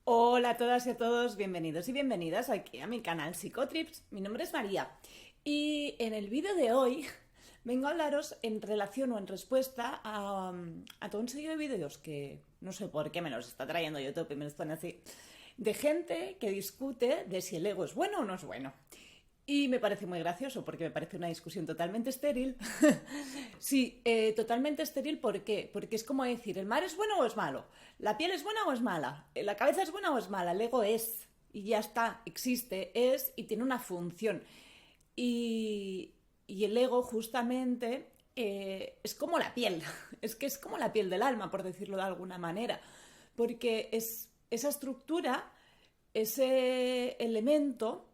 Hola a todas y a todos, bienvenidos y bienvenidas aquí a mi canal Psicotrips. Mi nombre es María y en el vídeo de hoy vengo a hablaros en relación o en respuesta a todo un serie de vídeos que no sé por qué me los está trayendo YouTube y me los pone así, de gente que discute de si el ego es bueno o no es bueno. Y me parece muy gracioso porque me parece una discusión totalmente estéril. Sí, totalmente estéril. ¿Por qué? Porque es como decir, ¿el mar es bueno o es malo? ¿La piel es buena o es mala? ¿La cabeza es buena o es mala? El ego es. Y ya está, existe, es y tiene una función. Y el ego justamente es como la piel. Es que es como la piel del alma, por decirlo de alguna manera. Porque es esa estructura, ese elemento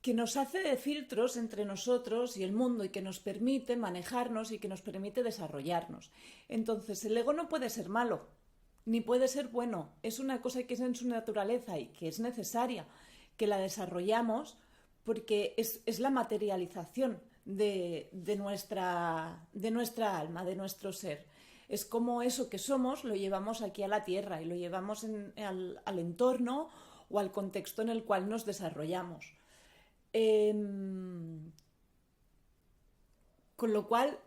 que nos hace de filtros entre nosotros y el mundo y que nos permite manejarnos y que nos permite desarrollarnos. Entonces, el ego no puede ser malo, ni puede ser bueno. Es una cosa que es en su naturaleza y que es necesaria que la desarrollamos porque es la materialización de nuestra alma, de nuestro ser. Es como eso que somos lo llevamos aquí a la tierra y lo llevamos al entorno o al contexto en el cual nos desarrollamos. Eh, con lo cual,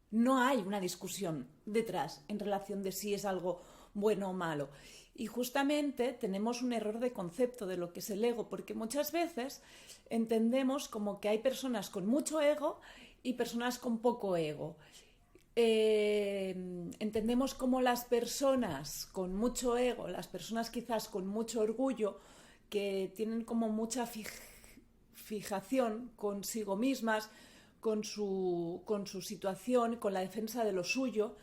no hay una discusión detrás en relación de si es algo bueno o malo. Y justamente tenemos un error de concepto de lo que es el ego, porque muchas veces entendemos como que hay personas con mucho ego y personas con poco ego. Entendemos como las personas con mucho ego, las personas quizás con mucho orgullo, que tienen como mucha fijación consigo mismas, con su situación, con la defensa de lo suyo.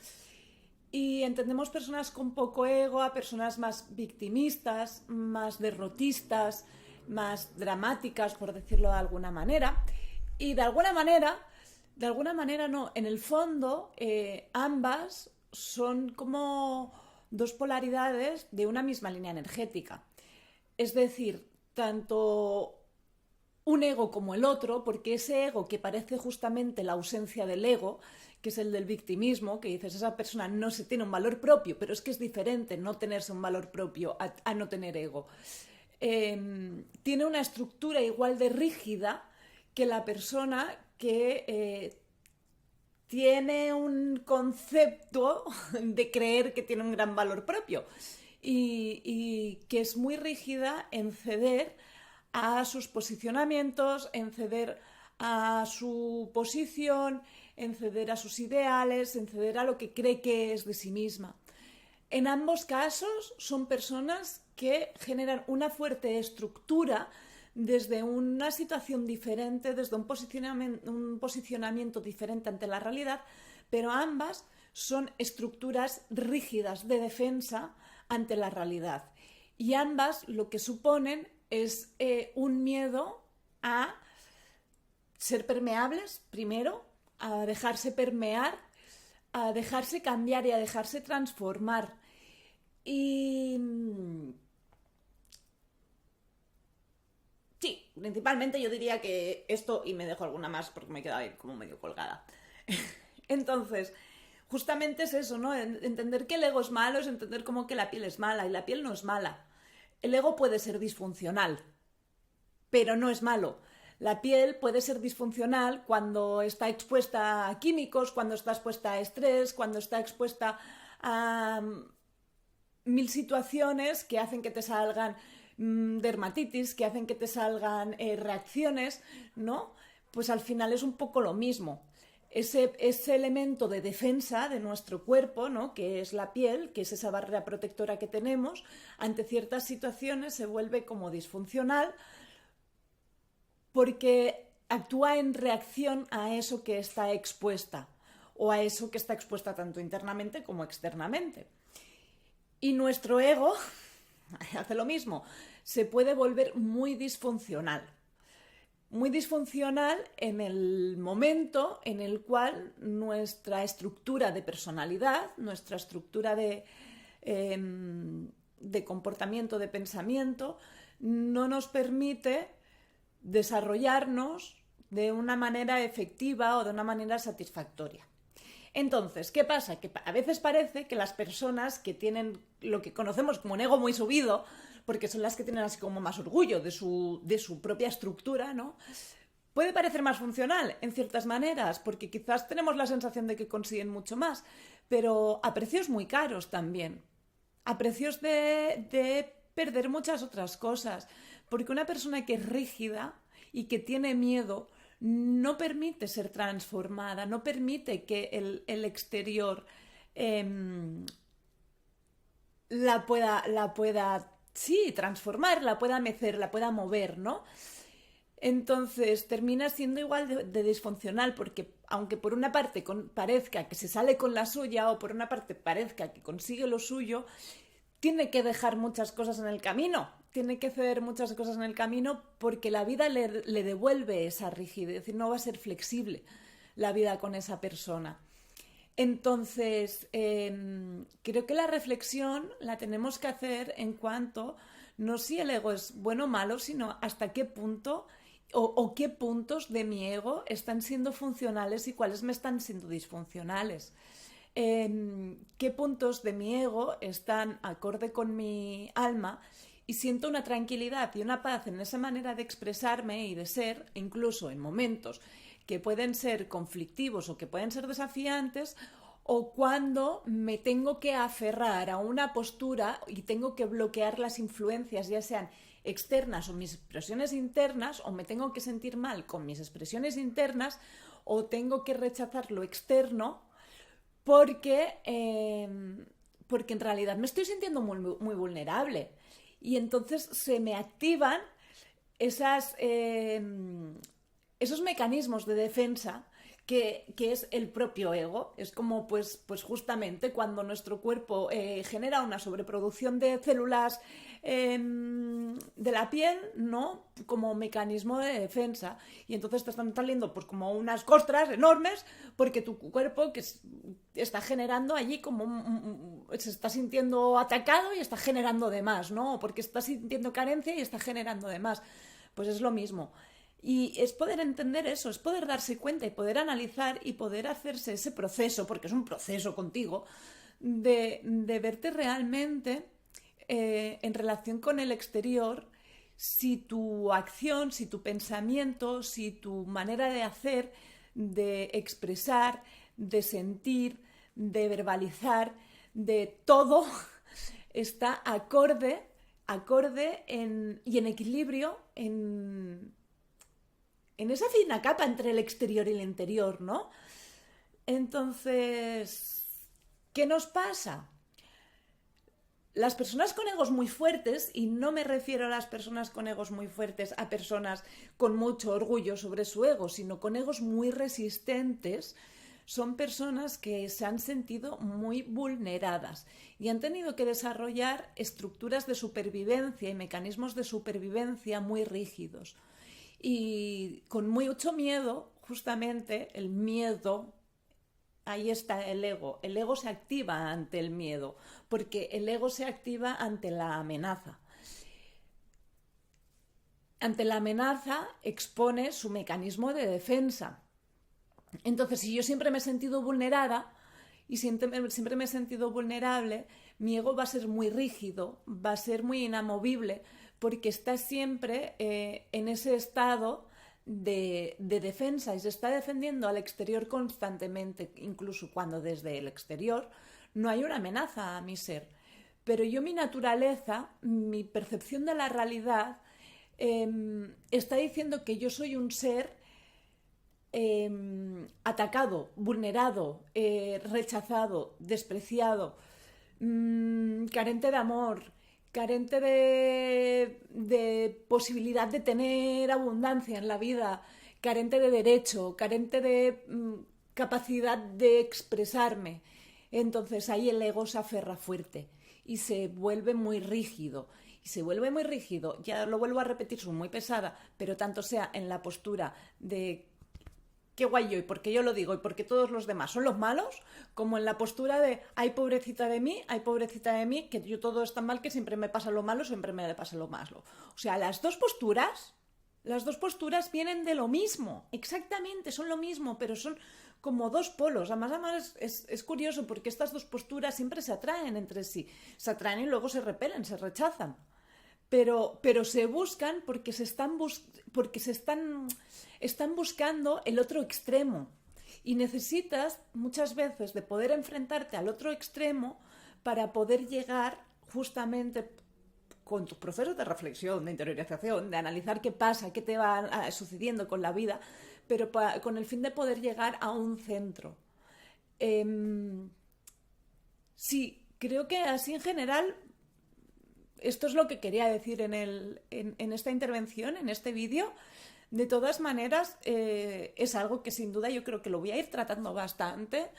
Y entendemos personas con poco ego a personas más victimistas, más derrotistas, más dramáticas, por decirlo de alguna manera. Y de alguna manera no, en el fondo ambas son como dos polaridades de una misma línea energética. Es decir, tanto un ego como el otro, porque ese ego que parece justamente la ausencia del ego, que es el del victimismo, que dices, esa persona no se tiene un valor propio, pero es que es diferente no tenerse un valor propio a no tener ego. Tiene una estructura igual de rígida que la persona que tiene un concepto de creer que tiene un gran valor propio y que es muy rígida en ceder a sus posicionamientos, en ceder a su posición, en ceder a sus ideales, en ceder a lo que cree que es de sí misma. En ambos casos son personas que generan una fuerte estructura desde una situación diferente, desde un posicionamiento diferente ante la realidad, pero ambas son estructuras rígidas de defensa ante la realidad. Y ambas lo que suponen es un miedo a ser permeables, primero, a dejarse permear, a dejarse cambiar y a dejarse transformar. Y sí, principalmente yo diría que esto, y me dejo alguna más porque me he quedado ahí como medio colgada. Entonces, justamente es eso, ¿no? Entender que el ego es malo es entender como que la piel es mala, y la piel no es mala. El ego puede ser disfuncional, pero no es malo. La piel puede ser disfuncional cuando está expuesta a químicos, cuando está expuesta a estrés, cuando está expuesta a mil situaciones que hacen que te salgan dermatitis, que hacen que te salgan reacciones, ¿no? Pues al final es un poco lo mismo. Ese elemento de defensa de nuestro cuerpo, ¿no? Que es la piel, que es esa barrera protectora que tenemos, ante ciertas situaciones se vuelve como disfuncional porque actúa en reacción a eso que está expuesta o a eso que está expuesta tanto internamente como externamente. Y nuestro ego hace lo mismo, se puede volver muy disfuncional. Muy disfuncional en el momento en el cual nuestra estructura de personalidad, nuestra estructura de comportamiento, de pensamiento, no nos permite desarrollarnos de una manera efectiva o de una manera satisfactoria. Entonces, ¿qué pasa? Que a veces parece que las personas que tienen lo que conocemos como un ego muy subido, porque son las que tienen así como más orgullo de su propia estructura, ¿no? Puede parecer más funcional en ciertas maneras, porque quizás tenemos la sensación de que consiguen mucho más, pero a precios muy caros también. A precios de perder muchas otras cosas. Porque una persona que es rígida y que tiene miedo no permite ser transformada, no permite que el exterior la pueda, sí, transformar, la pueda mecer, la pueda mover, ¿no? Entonces termina siendo igual de disfuncional porque aunque por una parte parezca que se sale con la suya o por una parte parezca que consigue lo suyo, tiene que dejar muchas cosas en el camino, tiene que ceder muchas cosas en el camino porque la vida le devuelve esa rigidez, es decir, no va a ser flexible la vida con esa persona. Entonces, creo que la reflexión la tenemos que hacer en cuanto, no si el ego es bueno o malo, sino hasta qué punto o qué puntos de mi ego están siendo funcionales y cuáles me están siendo disfuncionales. Qué puntos de mi ego están acorde con mi alma y siento una tranquilidad y una paz en esa manera de expresarme y de ser, incluso en momentos que pueden ser conflictivos o que pueden ser desafiantes, o cuando me tengo que aferrar a una postura y tengo que bloquear las influencias, ya sean externas o mis expresiones internas, o me tengo que sentir mal con mis expresiones internas, o tengo que rechazar lo externo porque en realidad me estoy sintiendo muy vulnerable. Y entonces se me activan esos mecanismos de defensa que es el propio ego. Es como pues justamente cuando nuestro cuerpo genera una sobreproducción de células de la piel, ¿no? Como mecanismo de defensa. Y entonces te están saliendo pues como unas costras enormes porque tu cuerpo está generando allí como se está sintiendo atacado y está generando de más, ¿no? Porque está sintiendo carencia y está generando de más. Pues es lo mismo. Y es poder entender eso, es poder darse cuenta y poder analizar y poder hacerse ese proceso, porque es un proceso contigo, de verte realmente en relación con el exterior, si tu acción, si tu pensamiento, si tu manera de hacer, de expresar, de sentir, de verbalizar, de todo, está acorde y en equilibrio en esa fina capa entre el exterior y el interior, ¿no? Entonces, ¿qué nos pasa? Las personas con egos muy fuertes, y no me refiero a las personas con egos muy fuertes a personas con mucho orgullo sobre su ego, sino con egos muy resistentes, son personas que se han sentido muy vulneradas y han tenido que desarrollar estructuras de supervivencia y mecanismos de supervivencia muy rígidos. Y con mucho miedo, justamente el miedo, ahí está el ego. El ego se activa ante el miedo, porque el ego se activa ante la amenaza. Ante la amenaza expone su mecanismo de defensa. Entonces, si yo siempre me he sentido vulnerada y siempre me he sentido vulnerable, mi ego va a ser muy rígido, va a ser muy inamovible, porque está siempre en ese estado de defensa y se está defendiendo al exterior constantemente, incluso cuando desde el exterior no hay una amenaza a mi ser. Pero yo, mi naturaleza, mi percepción de la realidad, está diciendo que yo soy un ser atacado, vulnerado, rechazado, despreciado, carente de amor, carente de posibilidad de tener abundancia en la vida, carente de derecho, carente de capacidad de expresarme. Entonces ahí el ego se aferra fuerte y se vuelve muy rígido. Y se vuelve muy rígido, ya lo vuelvo a repetir, soy muy pesada, pero tanto sea en la postura de qué guay yo y porque yo lo digo y porque todos los demás son los malos, como en la postura de ay pobrecita de mí, que yo todo es tan mal que siempre me pasa lo malo, siempre me pasa lo malo. O sea, las dos posturas vienen de lo mismo, exactamente, son lo mismo, pero son como dos polos. Además es curioso porque estas dos posturas siempre se atraen entre sí. Se atraen y luego se repelen, se rechazan. Pero se buscan porque están buscando el otro extremo. Y necesitas muchas veces de poder enfrentarte al otro extremo para poder llegar justamente con tus procesos de reflexión, de interiorización, de analizar qué pasa, qué te va sucediendo con la vida, pero con el fin de poder llegar a un centro. Sí, creo que así en general esto es lo que quería decir en esta intervención, en este vídeo. De todas maneras, es algo que sin duda yo creo que lo voy a ir tratando bastante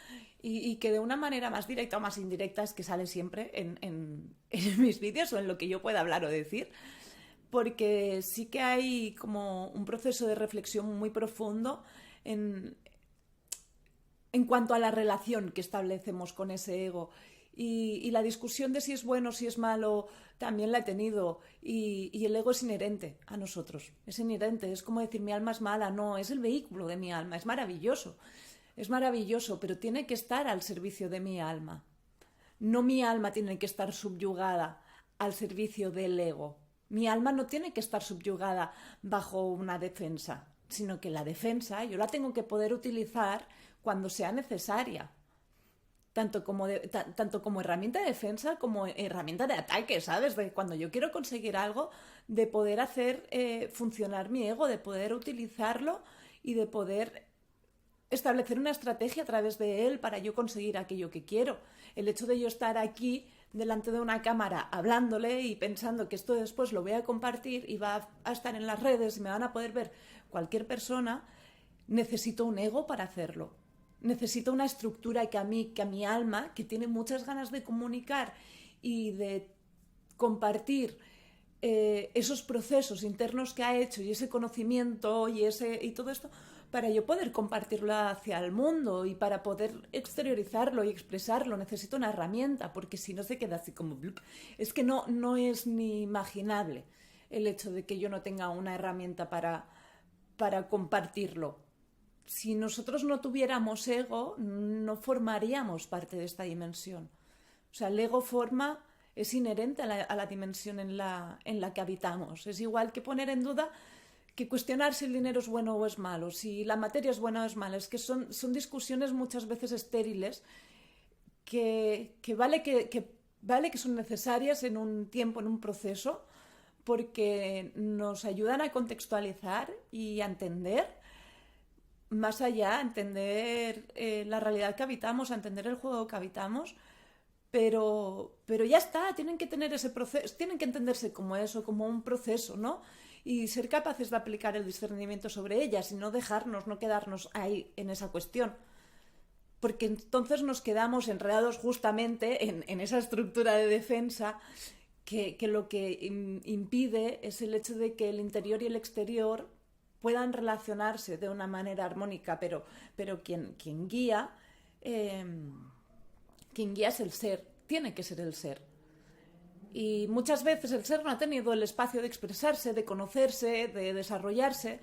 y que de una manera más directa o más indirecta es que sale siempre en mis vídeos o en lo que yo pueda hablar o decir, porque sí que hay como un proceso de reflexión muy profundo en cuanto a la relación que establecemos con ese ego. Y la discusión de si es bueno o si es malo también la he tenido. Y el ego es inherente a nosotros. Es inherente. Es como decir mi alma es mala. No, es el vehículo de mi alma. Es maravilloso. Es maravilloso, pero tiene que estar al servicio de mi alma. No mi alma tiene que estar subyugada al servicio del ego. Mi alma no tiene que estar subyugada bajo una defensa, sino que la defensa yo la tengo que poder utilizar cuando sea necesaria. Tanto como herramienta de defensa como herramienta de ataque, ¿sabes? De cuando yo quiero conseguir algo, de poder hacer funcionar mi ego, de poder utilizarlo y de poder establecer una estrategia a través de él para yo conseguir aquello que quiero. El hecho de yo estar aquí delante de una cámara hablándole y pensando que esto después lo voy a compartir y va a estar en las redes y me van a poder ver cualquier persona, necesito un ego para hacerlo. Necesito una estructura que a mi alma, que tiene muchas ganas de comunicar y de compartir esos procesos internos que ha hecho y ese conocimiento y todo esto, para yo poder compartirlo hacia el mundo y para poder exteriorizarlo y expresarlo, necesito una herramienta, porque si no se queda así como... Es que no es ni imaginable el hecho de que yo no tenga una herramienta para compartirlo. Si nosotros no tuviéramos ego, no formaríamos parte de esta dimensión. O sea, el ego es inherente a la dimensión en la que habitamos. Es igual que poner en duda, que cuestionar si el dinero es bueno o es malo, si la materia es buena o es mala. Es que son discusiones muchas veces estériles que vale que son necesarias en un tiempo, en un proceso, porque nos ayudan a contextualizar y a entender más allá, a entender la realidad que habitamos, a entender el juego que habitamos, pero ya está, tienen que tener ese proceso, tienen que entenderse como eso, como un proceso, ¿no? Y ser capaces de aplicar el discernimiento sobre ellas y no no quedarnos ahí en esa cuestión. Porque entonces nos quedamos enredados justamente en esa estructura de defensa que lo que impide es el hecho de que el interior y el exterior puedan relacionarse de una manera armónica, pero quien guía es el ser, tiene que ser el ser. Y muchas veces el ser no ha tenido el espacio de expresarse, de conocerse, de desarrollarse,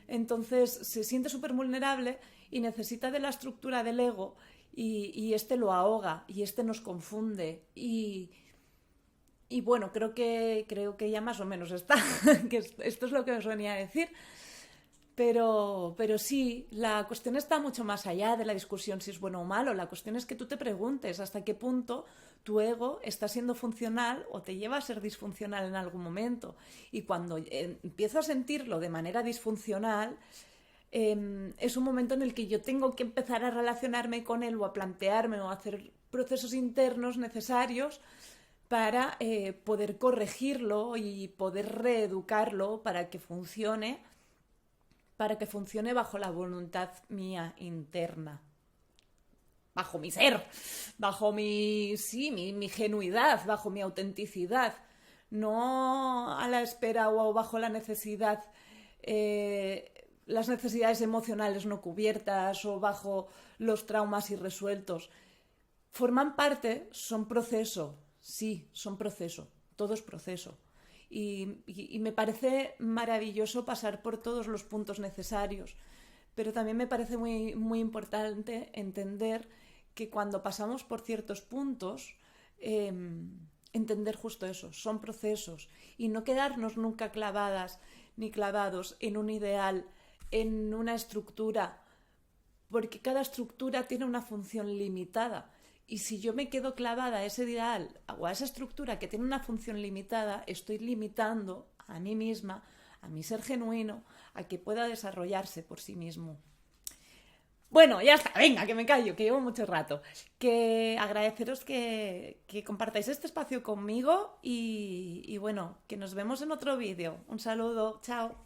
entonces se siente súper vulnerable y necesita de la estructura del ego y este lo ahoga y este nos confunde y bueno, creo que ya más o menos está, que esto es lo que os venía a decir. Pero sí, la cuestión está mucho más allá de la discusión si es bueno o malo. La cuestión es que tú te preguntes hasta qué punto tu ego está siendo funcional o te lleva a ser disfuncional en algún momento. Y cuando empiezo a sentirlo de manera disfuncional, es un momento en el que yo tengo que empezar a relacionarme con él o a plantearme o a hacer procesos internos necesarios para poder corregirlo y poder reeducarlo para que funcione bajo la voluntad mía interna, bajo mi ser, bajo mi genuidad, bajo mi autenticidad, no a la espera o bajo la necesidad, las necesidades emocionales no cubiertas o bajo los traumas irresueltos. Forman parte, son proceso, sí, son proceso, todo es proceso. Y me parece maravilloso pasar por todos los puntos necesarios, pero también me parece muy importante entender que cuando pasamos por ciertos puntos, entender justo eso, son procesos y no quedarnos nunca clavadas ni clavados en un ideal, en una estructura, porque cada estructura tiene una función limitada. Y si yo me quedo clavada a ese ideal o a esa estructura que tiene una función limitada, estoy limitando a mí misma, a mi ser genuino, a que pueda desarrollarse por sí mismo. Bueno, ya está, venga, que me callo, que llevo mucho rato. Que agradeceros que compartáis este espacio conmigo y bueno, que nos vemos en otro vídeo. Un saludo, chao.